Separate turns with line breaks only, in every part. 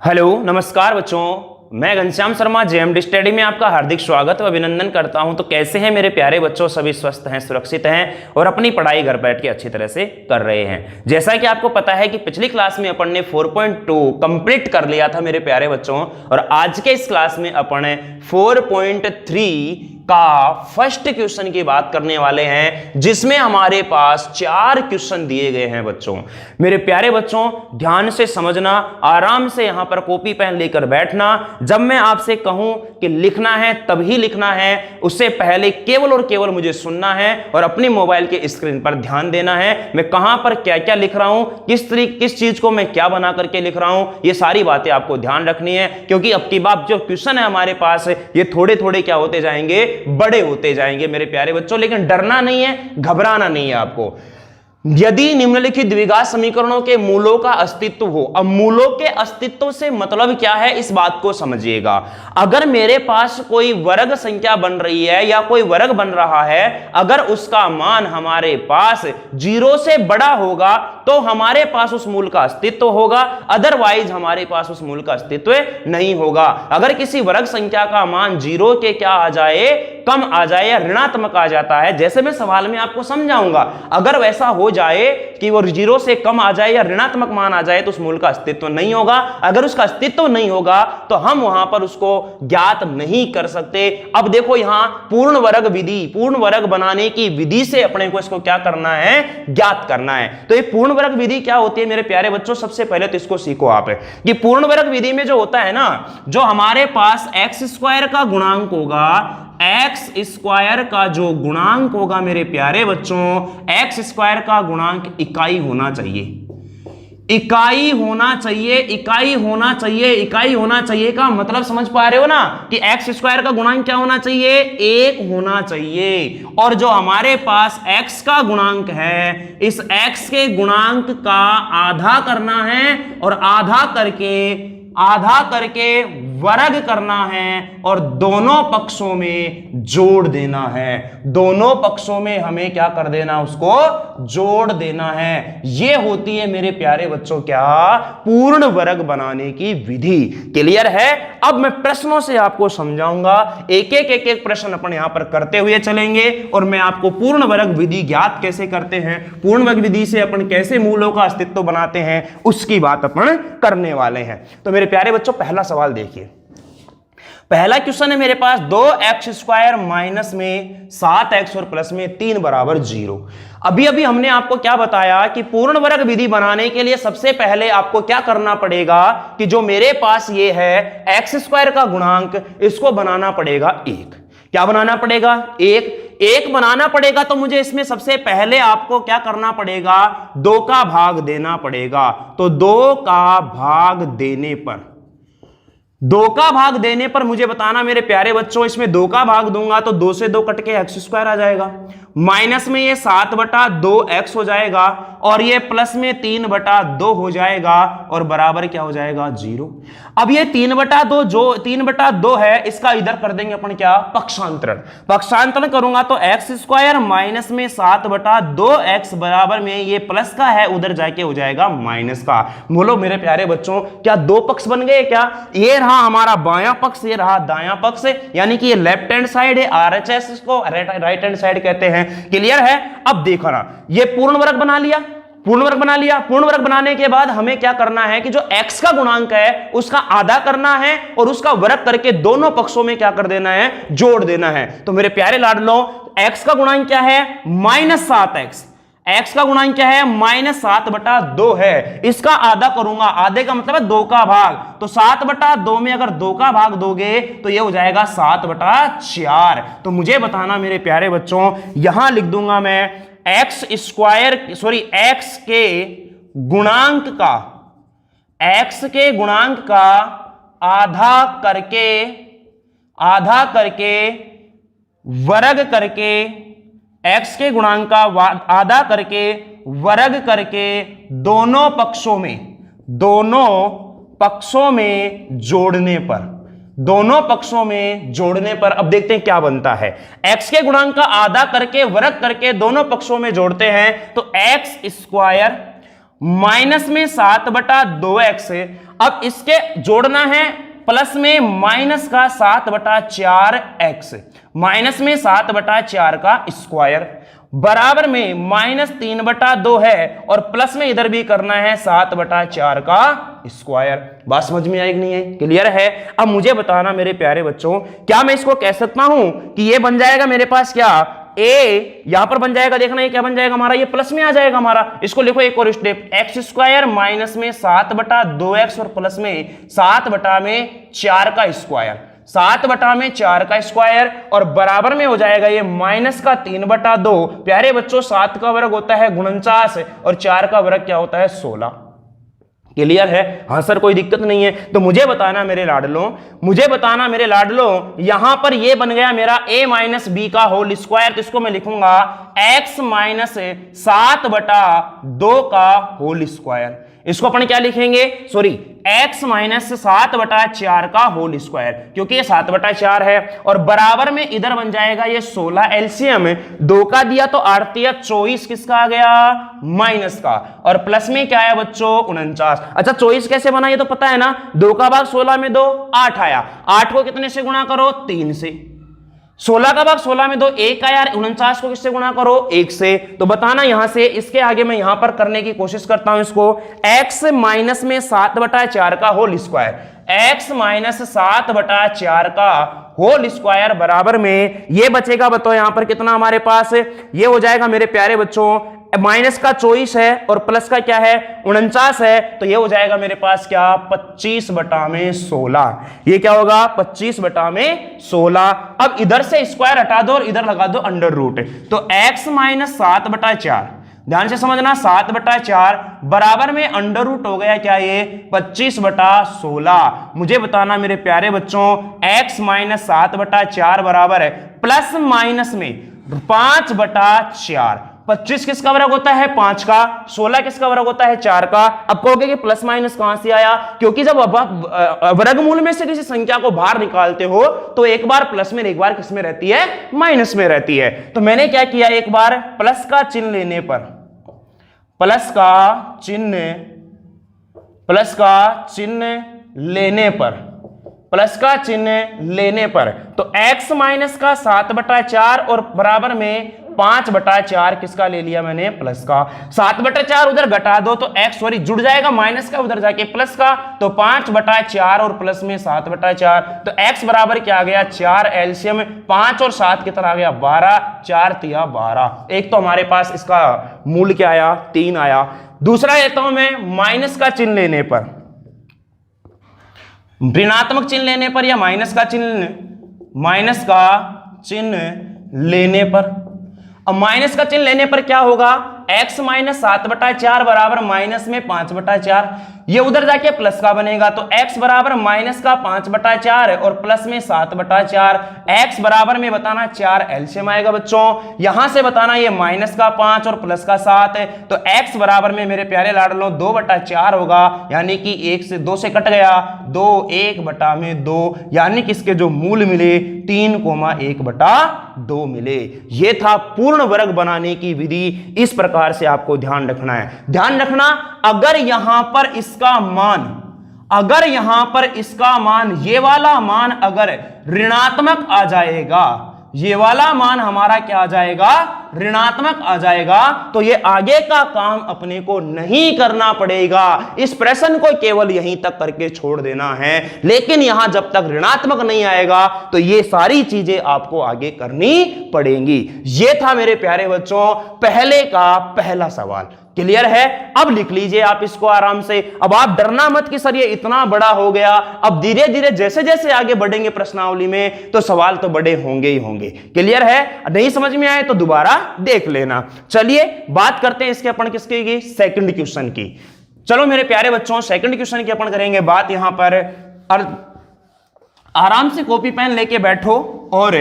Hello नमस्कार बच्चों, मैं घनश्याम शर्मा जेएमडी स्टडी में आपका हार्दिक स्वागत व अभिनंदन करता हूं। तो कैसे हैं मेरे प्यारे बच्चों, सभी स्वस्थ हैं, सुरक्षित हैं और अपनी पढ़ाई घर बैठ के अच्छी तरह से कर रहे हैं। जैसा कि आपको पता है कि पिछली क्लास में अपन ने 4.2 कंप्लीट कर लिया था मेरे प्यारे बच्चों, और आज के इस क्लास में अपन 4.3 का फर्स्ट क्वेश्चन की बात करने वाले हैं, जिसमें हमारे पास 4 क्वेश्चन दिए गए हैं। बच्चों मेरे प्यारे बच्चों, ध्यान से समझना, आराम से यहां पर कॉपी पेन लेकर बैठना। जब मैं आपसे कहूं कि लिखना है तभी लिखना है, उससे पहले केवल और केवल मुझे सुनना है और अपनी मोबाइल के स्क्रीन पर ध्यान देना है। मैं कहां पर क्या क्या लिख रहा हूं, किस चीज को मैं क्या बना करके लिख रहा हूं, ये सारी बातें आपको ध्यान रखनी है, क्योंकि अब की बात जो क्वेश्चन है हमारे पास, ये थोड़े थोड़े क्या होते जाएंगे, बड़े होते जाएंगे मेरे प्यारे बच्चों। लेकिन डरना नहीं है, घबराना नहीं है आपको। यदि निम्नलिखित द्विघात समीकरणों के मूलों का अस्तित्व हो, अब मूलों के अस्तित्व से मतलब क्या है, इस बात को समझिएगा। अगर मेरे पास कोई वर्ग संख्या बन रही है या कोई वर्ग बन रहा है, अगर उसका मान हमारे पास 0 से बड़ा होगा तो हमारे पास उस मूल का अस्तित्व होगा, अदरवाइज हमारे पास उस मूल का अस्तित्व नहीं होगा। अगर किसी वर्ग संख्या का मान 0 के क्या आ जाए, कम आ जाए या ऋणात्मक आ जाता है, जैसे मैं सवाल में आपको समझाऊंगा, अगर वैसा हो जाए कि वो 0 से कम आ जाए या ऋणात्मक मान आ जाए तो उस मूल का अस्तित्व नहीं होगा। अगर उसका अस्तित्व नहीं होगा तो हम वहां पर उसको ज्ञात नहीं कर सकते। अब देखो यहां पूर्ण वर्ग विधि, पूर्ण वर्ग बनाने की विधि से अपने को इसको क्या करना है, ज्ञात करना है। तो ये पूर्ण वर्ग विधि क्या होती है मेरे प्यारे बच्चों, सबसे पहले तो इसको सीखो आप कि पूर्ण वर्ग विधि में जो होता है ना, जो हमारे पास एक्स स्क्वायर का गुणांक होगा, एक्स स्क्वायर का जो गुणांक होगा मेरे प्यारे बच्चों, एक्स स्क्वायर का गुणांक इकाई होना चाहिए। इकाई होना चाहिए, इकाई होना चाहिए, इकाई होना चाहिए का मतलब समझ पा रहे हो ना, कि एक्स स्क्वायर का गुणांक क्या होना चाहिए, 1 होना चाहिए। और जो हमारे पास एक्स का गुणांक है, इस एक्स के गुणांक का आधा करना है और आधा करके वर्ग करना है और दोनों पक्षों में जोड़ देना है। दोनों पक्षों में हमें क्या कर देना, उसको जोड़ देना है। ये होती है मेरे प्यारे बच्चों क्या, पूर्ण वर्ग बनाने की विधि। क्लियर है? अब मैं प्रश्नों से आपको समझाऊंगा, एक एक प्रश्न अपन यहां पर करते हुए चलेंगे और मैं आपको पूर्ण वर्ग विधि ज्ञात कैसे करते हैं, पूर्ण वर्ग विधि से अपन कैसे मूलों का अस्तित्व बनाते हैं, उसकी बात अपन करने वाले हैं। तो मेरे प्यारे बच्चों, पहला सवाल देखिए। पहला क्वेश्चन है मेरे पास, 2x स्क्वायर माइनस में 7x और प्लस में 3 बराबर 0। अभी हमने आपको क्या बताया कि पूर्ण वर्ग विधि बनाने के लिए सबसे पहले आपको क्या करना पड़ेगा कि जो मेरे पास ये है x स्क्वायर का गुणांक, इसको बनाना पड़ेगा 1। क्या बनाना पड़ेगा, 1 बनाना पड़ेगा। तो मुझे इसमें सबसे पहले आपको क्या करना पड़ेगा, 2 का भाग देना पड़ेगा। तो 2 का भाग देने पर मुझे बताना मेरे प्यारे बच्चों, इसमें 2 का भाग दूंगा तो 2 से 2 कट के एक्स स्क्वायर आ जाएगा, माइनस में ये 7/2x हो जाएगा और ये प्लस में 3/2 हो जाएगा और बराबर क्या हो जाएगा, 0। अब ये 3/2 है, इसका इधर कर देंगे अपन क्या, पक्षांतरण करूंगा तो एक्स स्क्वायर माइनस में 7/2x बराबर में ये प्लस का है, उधर जाके हो जाएगा माइनस का। बोलो मेरे प्यारे बच्चों, क्या 2 पक्ष बन गए क्या? ये रहा हमारा बायां पक्ष, ये रहा दायां पक्ष, यानी कि ये लेफ्ट हैंड साइड है, RHS इसको राइट हैंड साइड कहते हैं। क्लियर है? अब देखो ना, ये पूर्ण वर्ग बना लिया। पूर्ण वर्ग बनाने के बाद हमें क्या करना है कि जो x का गुणांक है उसका आधा करना है और उसका वर्ग करके दोनों पक्षों में क्या कर देना है, जोड़ देना है। तो मेरे प्यारे लाडलो, x का गुणांक क्या है, -7x। x का गुणांक क्या है, -7/2 है। इसका आधा करूंगा, आधे का मतलब है 2 का भाग, तो 7/2 में अगर 2 का भाग दोगे तो ये हो जाएगा 7/4। तो मुझे बताना मेरे प्यारे बच्चों, यहां लिख दूंगा मैं एक्स के गुणांक का आधा करके वर्ग करके, एक्स के गुणांक का आधा करके वर्ग करके दोनों पक्षों में जोड़ने पर अब देखते हैं क्या बनता है। x के गुणांक का आधा करके वर्ग करके दोनों पक्षों में जोड़ते हैं तो एक्स स्क्वायर माइनस में 7/2x अब इसके जोड़ना है प्लस में माइनस का 7/4x, माइनस में 7/4 का स्क्वायर बराबर में -3/2 है और प्लस में इधर भी करना है 7/4 का स्क्वायर। बात समझ में आई कि नहीं है? क्लियर है? अब मुझे बताना मेरे प्यारे बच्चों, क्या मैं इसको कह सकता हूं कि ये बन जाएगा मेरे पास क्या ए, यहां पर बन जाएगा, देखना ये क्या बन जाएगा हमारा, ये प्लस में आ जाएगा हमारा। इसको लिखो एक और स्टेप, x² माइनस में 7/2x और प्लस में 7/4 का स्क्वायर, 7/4 का स्क्वायर और बराबर में हो जाएगा ये माइनस का 3/2। प्यारे बच्चों 7 का वर्ग होता है 49 और 4 का वर्ग क्या होता है 16। क्लियर है? हाँ सर कोई दिक्कत नहीं है। तो मुझे बताना मेरे लाडलों, यहां पर ये बन गया मेरा a माइनस बी का होल स्क्वायर, तो इसको मैं लिखूंगा x माइनस 7/2 का होल स्क्वायर। इसको अपन क्या लिखेंगे, सॉरी x माइनस 7/4 का होल स्क्वायर, क्योंकि ये 7/4 है और बराबर में इधर बन जाएगा ये 16। एलसीएम 2 का दिया तो 8 या 24 किसका आ गया माइनस का, और प्लस में क्या है बच्चों 49। अच्छा 24 कैसे बना ये तो पता है ना, 2 का भाग 16 में 2 8 आया, 8 को कितने से गुणा करो 3 से, 16 का भाग 16 में 2 1 आया, 49 को किससे गुणा करो 1 से। तो बताना यहां से इसके आगे मैं यहां पर करने की कोशिश करता हूं इसको, x माइनस में 7/4 का होल स्क्वायर, x माइनस 7/4 का होल स्क्वायर बराबर में ये बचेगा, बताओ यहां पर कितना हमारे पास, ये हो जाएगा मेरे प्यारे बच्चों माइनस का 24 है और प्लस का क्या है 49 है, तो ये हो जाएगा मेरे पास क्या 25/16। ये क्या होगा 25/16। अब इधर से स्क्वायर हटा दो और इधर लगा दो अंडर रूट, तो x माइनस 7/4, ध्यान से समझना 7/4 बराबर में अंडर रूट हो गया क्या ये 25/16। मुझे बताना मेरे प्यारे बच्चों x माइनस 7/4 बराबर है प्लस माइनस में 5/4। 25 किसका वर्ग होता है 5 का, 16 किसका वर्ग होता है 4 का। अब कहोगे कि प्लस माइनस कहां से आया, क्योंकि जब वर्गमूल में से किसी संख्या को बाहर निकालते हो तो एक बार प्लस में एक बार किस में रहती है माइनस में रहती है। तो मैंने क्या किया, एक बार प्लस का चिन्ह लेने पर, प्लस का चिन्ह लेने पर तो x माइनस का 7/4 और बराबर में 5/4 किसका ले लिया मैंने प्लस का। 7/4 उधर घटा दो तो x सॉरी जुड़ जाएगा माइनस का उधर जाके प्लस का, तो 5/4 और प्लस में 7/4, तो x बराबर क्या आ गया 4। एलसीएम 5 और 7 कितना आ गया 12, 4 तिया 12। एक तो हमारे पास इसका मूल क्या आया 3 आया। दूसरा लेता हूं मैं माइनस का चिन्ह लेने पर, ऋणात्मक चिन्ह लेने पर या माइनस का चिन्ह लेने पर। अब माइनस का चिन्ह लेने पर क्या होगा, x माइनस 7/4 बराबर माइनस में 5/4, ये उधर जाके प्लस का बनेगा, तो x बराबर माइनस का 5/4 और प्लस में 7/4। x बराबर में बताना 4 एलसीएम आएगा बच्चों, यहां से बताना ये माइनस का 5 और प्लस का 7 है, तो x बराबर में मेरे प्यारे लाडलों 2/4 होगा, यानी कि 1 से 2 से कट गया, 2 1/2, यानी कि इसके जो मूल मिले 3,1/2 मिले। ये था पूर्ण वर्ग बनाने की विधि। इस प्रकार से आपको ध्यान रखना है। ध्यान रखना अगर यहां पर इसका मान ये वाला मान अगर ऋणात्मक आ जाएगा, ये वाला मान हमारा क्या आ जाएगा ऋणात्मक आ जाएगा, तो ये आगे का काम अपने को नहीं करना पड़ेगा, इस प्रश्न को केवल यहीं तक करके छोड़ देना है। लेकिन यहां जब तक ऋणात्मक नहीं आएगा तो ये सारी चीजें आपको आगे करनी पड़ेंगी। ये था मेरे प्यारे बच्चों पहले का पहला सवाल। क्लियर है? अब लिख लीजिए आप इसको आराम से। अब आप डरना मत कि सर ये इतना बड़ा हो गया, अब धीरे धीरे जैसे जैसे आगे बढ़ेंगे प्रश्नावली में तो सवाल तो बड़े होंगे ही होंगे। क्लियर है? नहीं समझ में आए तो दोबारा देख लेना। चलिए बात करते हैं इसके अपन किसकी की सेकंड क्वेश्चन की। चलो मेरे प्यारे बच्चों सेकंड क्वेश्चन की अपन करेंगे बात। यहां पर आराम से कॉपी पेन लेके बैठो और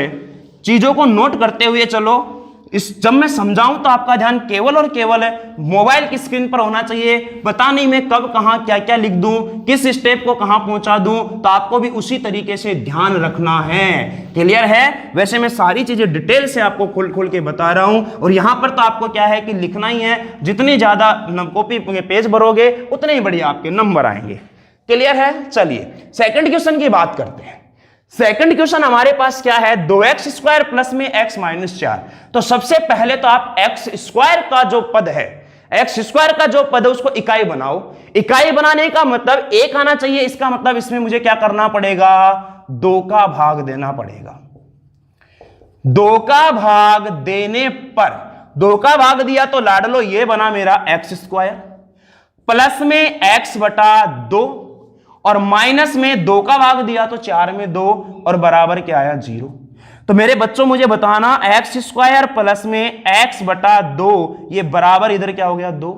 चीजों को नोट करते हुए चलो। जब मैं समझाऊं तो आपका ध्यान केवल और केवल मोबाइल की स्क्रीन पर होना चाहिए। पता नहीं मैं कब कहां क्या क्या लिख दूं, किस स्टेप को कहां पहुंचा दूं, तो आपको भी उसी तरीके से ध्यान रखना है। क्लियर है? वैसे मैं सारी चीजें डिटेल से आपको खोल के बता रहा हूं और यहां पर तो आपको क्या है कि लिखना ही है। जितनी ज्यादा कॉपी पेज भरोगे उतने ही बढ़िया आपके नंबर आएंगे। क्लियर है? चलिए सेकंड क्वेश्चन की बात करते हैं। सेकंड क्वेश्चन हमारे पास क्या है, 2x² प्लस में x माइनस 4। तो सबसे पहले तो आप x² का जो पद है, x² का जो पद है उसको इकाई बनाओ। इकाई बनाने का मतलब 1 आना चाहिए, इसका मतलब इसमें मुझे क्या करना पड़ेगा, 2 का भाग देना पड़ेगा। 2 का भाग देने पर 2 का भाग दिया तो लाडलो ये बना मेरा x² प्लस में x बटा 2 और माइनस में 2 का भाग दिया तो 4 में 2 और बराबर क्या आया 0। तो मेरे बच्चों मुझे बताना x² प्लस में x बटा 2 ये बराबर इधर क्या हो गया 2।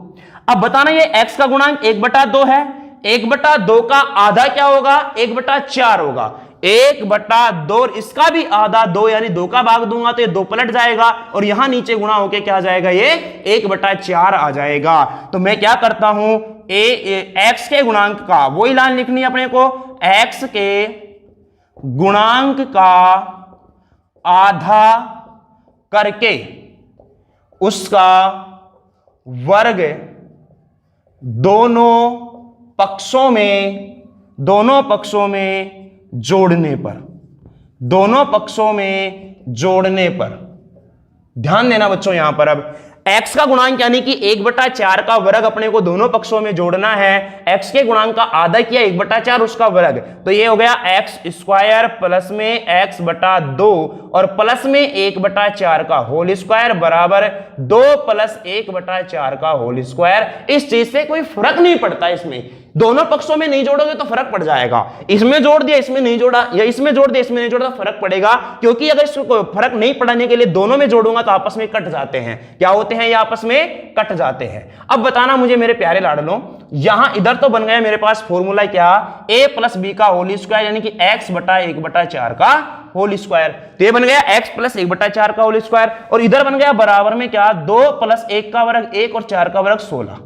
अब बताना ये x का गुणांक 1 बटा 2 है, 1 बटा 2 का आधा क्या होगा, 1 बटा 4 होगा। 1 बटा 2 इसका भी आधा 2 यानी 2 का भाग दूंगा तो ये 2 पलट जाएगा और यहां नीचे गुणा होके क्या आ जाएगा, ये 1 बटा 4 आ जाएगा। तो मैं क्या करता हूं, x के गुणांक का वही लाइन लिखनी है अपने को, x के गुणांक का आधा करके उसका वर्ग दोनों पक्षों में जोड़ने पर, दोनों पक्षों में जोड़ने पर ध्यान देना बच्चों। यहां पर अब x का गुणांक यानी कि 1 बटा 4 का वर्ग अपने को दोनों पक्षों में जोड़ना है। x के गुणांक का आधा किया 1 बटा 4 उसका वर्ग, तो ये हो गया x² प्लस में x बटा 2 और प्लस में 1 बटा 4 का होल स्क्वायर बराबर 2 प्लस 1 बटा 4 का होल स्क्वायर। इस चीज से कोई फर्क नहीं पड़ता, इसमें दोनों पक्षों में नहीं जोड़ोगे तो फर्क पड़ जाएगा। इसमें जोड़ दिया इसमें नहीं जोड़ा, या इसमें जोड़ दिया इसमें नहीं जोड़ा तो फर्क पड़ेगा, क्योंकि अगर इसको फर्क नहीं पड़ने के लिए दोनों में जोड़ूंगा तो आपस में कट जाते हैं। क्या होते हैं, ये आपस में कट जाते हैं। अब बताना मुझे मेरे प्यारे लाडलों, यहां इधर तो बन गया मेरे पास फॉर्मूला क्या, a प्लस बी का होल स्क्वायर यानी कि x बटा 1 बटा 4 का होल स्क्वायर। तो ये बन गया x प्लस 1 बटा 4 का होल स्क्वायर और इधर बन गया बराबर में क्या, 2 प्लस 1 का वर्ग 1 और 4 का वर्ग 16।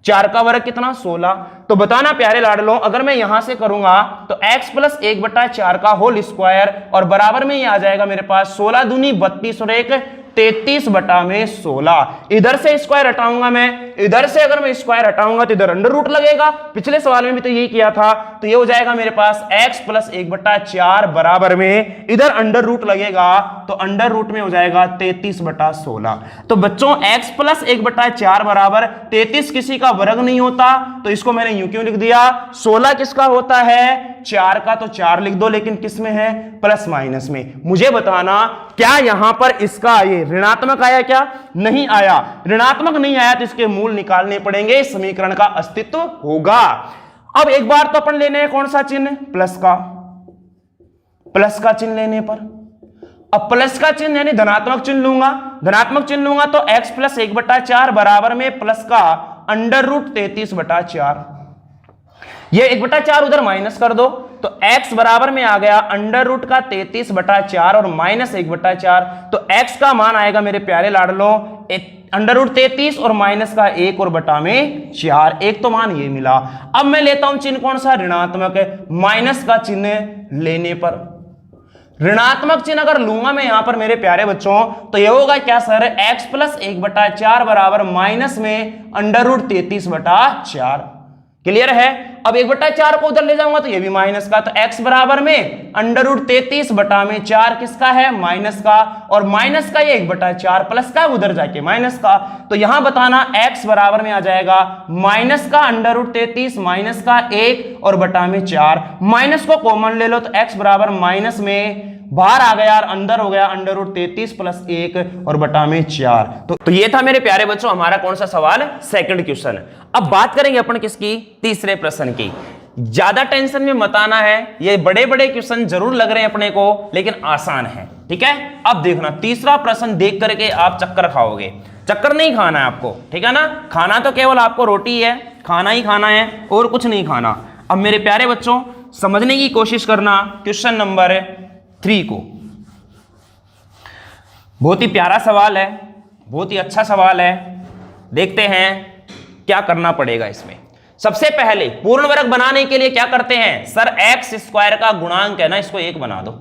4 का वर्ग कितना 16। तो बताना प्यारे लाडलों, अगर मैं यहां से करूंगा तो x प्लस 1 बटा 4 का होल स्क्वायर और बराबर में ये आ जाएगा मेरे पास 16 दूनी 32 और 1 33 बटा में 16। इधर से स्क्वायर हटाऊंगा मैं, इधर से अगर मैं स्क्वायर हटाऊंगा तो इधर अंडर रूट लगेगा। पिछले सवाल में भी तो यही किया था। तो ये हो जाएगा मेरे पास x प्लस 1 बटा 4 बराबर में इधर अंडर रूट लगेगा तो अंडर रूट में हो जाएगा 33 बटा 16। तो बच्चों x प्लस 1 बटा 4 बराबर 33 किसी का वर्ग नहीं होता, तो इसको मैंने यूं क्यों लिख दिया। 16 किसका होता है, 4 का, तो 4 लिख दो, लेकिन किस में है, प्लस माइनस में। मुझे बताना क्या यहां पर इसका ये ऋणात्मक आया, क्या नहीं आया। ऋणात्मक नहीं आया तो इसके मूल निकालने पड़ेंगे, समीकरण का अस्तित्व होगा। अब एक बार तो अपन लेने हैं कौन सा चिन्ह, प्लस का, प्लस का चिन्ह लेने पर। अब प्लस का चिन्ह यानी धनात्मक चिन्ह लूंगा, धनात्मक चिन्ह लूंगा तो x प्लस 1 बटा 4 बराबर में प्लस का अंडर रूट 33 बटा 4। ये 1 बटा 4 उधर माइनस कर दो तो x बराबर में आ गया अंडर रूट का 33 बटा 4 और माइनस 1 बटा 4। तो x का मान आएगा मेरे प्यारे लाडलों अंडर रूट 33 और माइनस का 1 और बटा में 4। एक तो मान ये मिला। अब मैं लेता हूं चिन्ह कौन सा, ऋणात्मक, माइनस का चिन्ह लेने पर। ऋणात्मक चिन्ह अगर लूंगा मैं यहां पर मेरे प्यारे बच्चों तो ये होगा क्या सर, x प्लस 1 बटा 4 बराबर माइनस में अंडर रूट 33 बटा 4। क्लियर है। अब 1 बटा 4 को उधर ले जाऊंगा तो ये भी माइनस का, तो x बराबर में अंडर रूट 33 बटा में 4 किसका है, माइनस का, और माइनस का ये 1 बटा 4 प्लस का उधर जाके माइनस का। तो यहां बताना x बराबर में आ जाएगा माइनस का अंडर रूट 33 माइनस का 1 और बटा में 4। माइनस को कॉमन ले लो तो x बराबर माइनस में बाहर आ गया और अंदर हो गया अंडर रूट 33 प्लस 1 और बटा में 4। तो ये था मेरे प्यारे बच्चों हमारा कौन सा सवाल, सेकंड क्वेश्चन। अब बात करेंगे अपन किसकी, तीसरे प्रश्न की। ज्यादा टेंशन में मत आना है, ये बड़े बड़े क्वेश्चन जरूर लग रहे हैं अपने को लेकिन आसान है, ठीक है। अब देखना तीसरा प्रश्न देख करके आप चक्कर खाओगे। चक्कर नहीं खाना है आपको, ठीक है ना, खाना तो केवल आपको रोटी है, खाना ही खाना है और कुछ नहीं खाना। अब मेरे प्यारे बच्चों समझने की कोशिश करना क्वेश्चन नंबर 3 को। बहुत ही प्यारा सवाल है, बहुत ही अच्छा सवाल है। देखते हैं क्या करना पड़ेगा इसमें। सबसे पहले पूर्ण वर्ग बनाने के लिए क्या करते हैं, सर x स्क्वायर का गुणांक है ना, इसको 1 बना दो।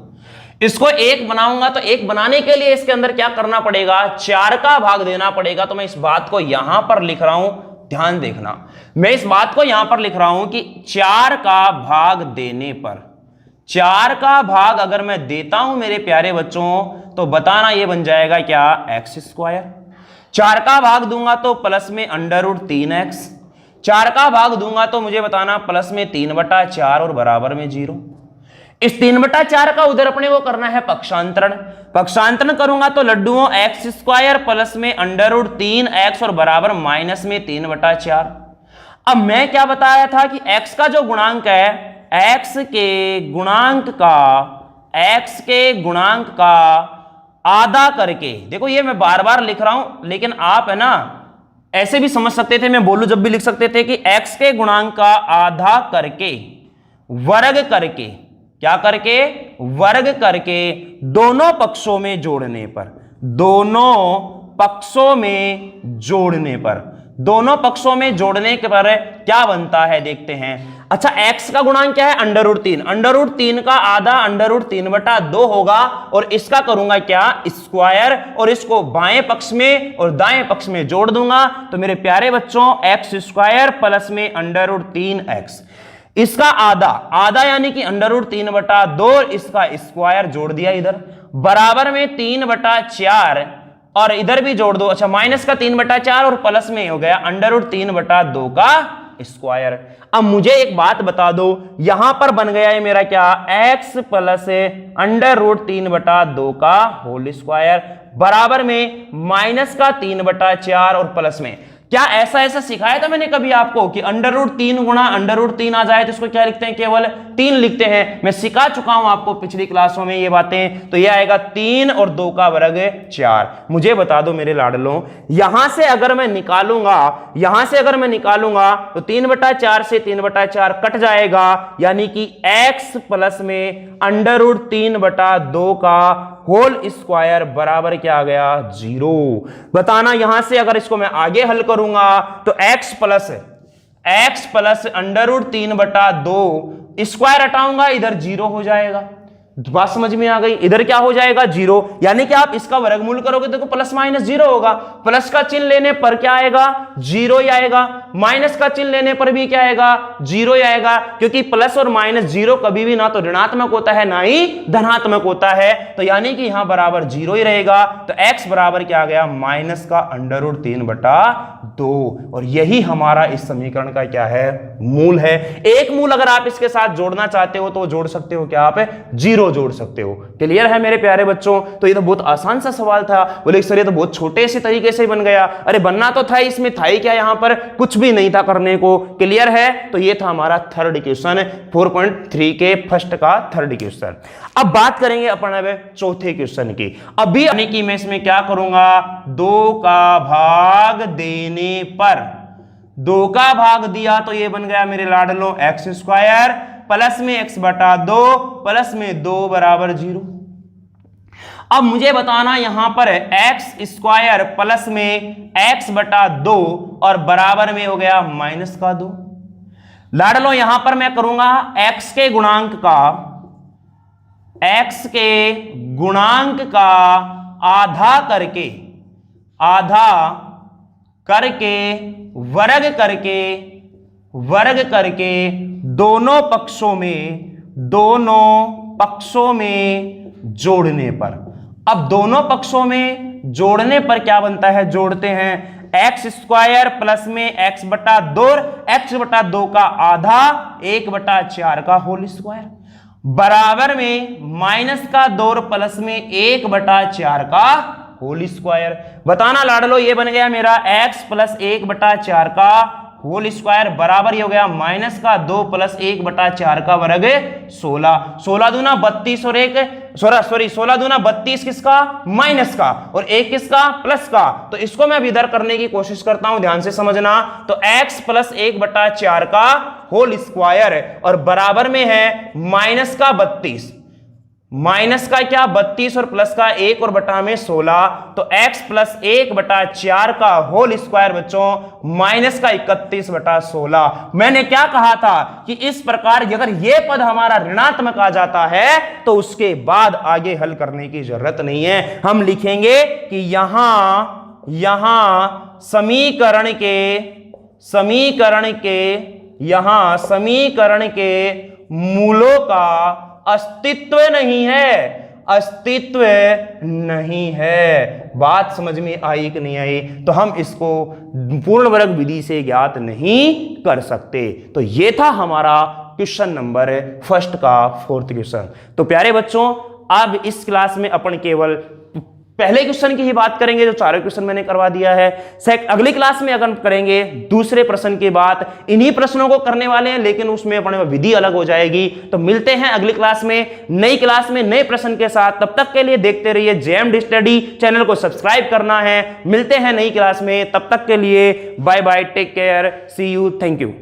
इसको 1 बनाऊंगा तो 1 बनाने के लिए इसके अंदर क्या करना पड़ेगा, 4 का भाग देना पड़ेगा। तो मैं इस बात को यहां पर लिख रहा हूं, ध्यान देखना, मैं इस बात को यहां पर लिख रहा हूं कि 4 का भाग देने पर, 4 का भाग अगर मैं देता हूं मेरे प्यारे बच्चों तो बताना ये बन जाएगा क्या, एक्स स्क्वायर। 4 का भाग दूंगा तो प्लस में √3x, 4 का भाग दूंगा तो मुझे बताना प्लस में 3/4 और बराबर में 0। इस 3/4 का उधर अपने को करना है पक्षांतरण, पक्षांतरण करूंगा तो लड्डुओं एक्स स्क्वायर प्लस में √3x और बराबर माइनस में 3/4। अब मैं क्या बताया था कि x का जो गुणांक है, x के गुणांक का आधा करके, देखो ये मैं बार बार लिख रहा हूं लेकिन आप है ना ऐसे भी समझ सकते थे, मैं बोलूं जब भी लिख सकते थे कि x के गुणांक का आधा करके वर्ग करके, क्या करके, वर्ग करके दोनों पक्षों में जोड़ने पर, दोनों पक्षों में जोड़ने पर, दोनों पक्षों में जोड़ने के पर क्या बनता है देखते हैं। अच्छा x का गुणांक क्या है, √3, √3 का आधा √3/2 होगा और इसका करूंगा क्या, स्क्वायर, और इसको बाएं पक्ष में और दाएं पक्ष में जोड़ दूंगा तो मेरे प्यारे बच्चों x स्क्वायर प्लस में √3x, इसका आधा यानी कि √3/2, इसका स्क्वायर जोड़ दिया इधर, बराबर में 3/4 और इधर भी जोड़ दो, अच्छा माइनस का 3/4 और प्लस में हो गया √3/2 का स्क्वायर। अब मुझे एक बात बता दो, यहां पर बन गया है मेरा क्या, x प्लस √3/2 का होल स्क्वायर बराबर में माइनस का 3/4 और प्लस में, क्या ऐसा सिखाया था मैंने कभी आपको कि √3 गुणा √3 आ जाए तो इसको क्या लिखते हैं, केवल 3 लिखते हैं। मैं सिखा चुका हूं आपको पिछली क्लासों में ये बातें, तो ये आएगा 3 और 2 का वर्ग 4। मुझे बता दो मेरे लाडलों, यहां से अगर मैं निकालूंगा तो 3/4 से 3/4 कट जाएगा, यानी कि x प्लस में √3/2 का होल स्क्वायर बराबर क्या आ गया, 0। बताना यहां से अगर इसको मैं आगे हल करूंगा तो x प्लस √3/2 स्क्वायर हटाऊंगा, इधर 0 हो जाएगा। बात समझ में आ गई, इधर क्या हो जाएगा, 0, यानी कि आप इसका वर्गमूल करोगे तो प्लस माइनस 0 होगा, प्लस का चिन्ह लेने पर क्या आएगा, 0 ही आएगा, माइनस का चिन्ह लेने पर भी क्या आएगा, 0 ही आएगा, क्योंकि प्लस और माइनस 0 कभी भी ना तो ऋणात्मक होता है ना ही धनात्मक होता है, तो यानी कि यहां बराबर 0 ही रहेगा। तो x बराबर क्या आ गया, माइनस का √3/2, और यही हमारा इस समीकरण का क्या है, मूल है। एक मूल अगर आप इसके साथ जोड़ना चाहते हो तो जोड़ सकते हो, क्या आप 0 जोड़ सकते हो। क्लियर है मेरे प्यारे बच्चों, तो ये तो बहुत आसान सा सवाल था। बोले सर ये तो बहुत छोटे से तरीके से बन गया, अरे बनना तो था, इसमें था ही क्या, यहां पर कुछ भी नहीं था करने को। क्लियर है, तो ये था हमारा थर्ड क्वेश्चन, 4.3 के फर्स्ट का थर्ड क्वेश्चन। अब बात करेंगे अपन अब चौथे क्वेश्चन की। अभी यानी कि मैं इसमें क्या करूंगा, 2 का भाग देने पर, 2 का भाग दिया तो ये बन गया मेरे लाडलों एक्स स्क्वायर प्लस में x/2 प्लस में 2 बराबर 0। अब मुझे बताना यहां पर एक्स स्क्वायर प्लस में x/2 और बराबर में हो गया माइनस का 2। लाडलो यहां पर मैं करूंगा x के गुणांक का आधा करके वर्ग करके दोनों पक्षों में जोड़ने पर। अब दोनों पक्षों में जोड़ने पर क्या बनता है, जोड़ते हैं, एक्स स्क्वायर प्लस में x/2, x/2 का आधा 1/4 का होल स्क्वायर बराबर में माइनस का 2 प्लस में 1/4 का होल स्क्वायर। बताना लाडलो ये बन गया मेरा x प्लस 1/4 का होल स्क्वायर बराबर ही हो गया माइनस का 2 प्लस 1/4 का वर्ग 16। 16 दूना 32 और 16 दूना 32 किसका, माइनस का, और 1 किसका, प्लस का। तो इसको मैं अब इधर करने की कोशिश करता हूं, ध्यान से समझना। तो x प्लस 1/4 का होल स्क्वायर और बराबर में है माइनस का 32, माइनस का क्या 32 और प्लस का 1 और बटा में 16, तो x प्लस 1/4 का होल स्क्वायर बच्चों माइनस का 31/16। मैंने क्या कहा था कि इस प्रकार अगर ये पद हमारा ऋणात्मक आ जाता है तो उसके बाद आगे हल करने की जरूरत नहीं है। हम लिखेंगे कि यहां समीकरण के यहां समीकरण के मूलों का अस्तित्व नहीं है, अस्तित्व नहीं है। बात समझ में आई कि नहीं आई? तो हम इसको पूर्ण वर्ग विधि से ज्ञात नहीं कर सकते। तो ये था हमारा क्वेश्चन नंबर फर्स्ट का फोर्थ क्वेश्चन। तो प्यारे बच्चों, अब इस क्लास में अपन केवल पहले क्वेश्चन की ही बात करेंगे, जो चारों क्वेश्चन मैंने करवा दिया है। अगली क्लास में अगर करेंगे दूसरे प्रश्न की बात, इन्हीं प्रश्नों को करने वाले हैं, लेकिन उसमें अपने विधि अलग हो जाएगी। तो मिलते हैं अगली क्लास में नई क्लास में नए प्रश्न के साथ। तब तक के लिए देखते रहिए जेएमडी स्टडी, चैनल को सब्सक्राइब करना है। मिलते हैं नई क्लास में, तब तक के लिए bye bye, take care, see you, thank you.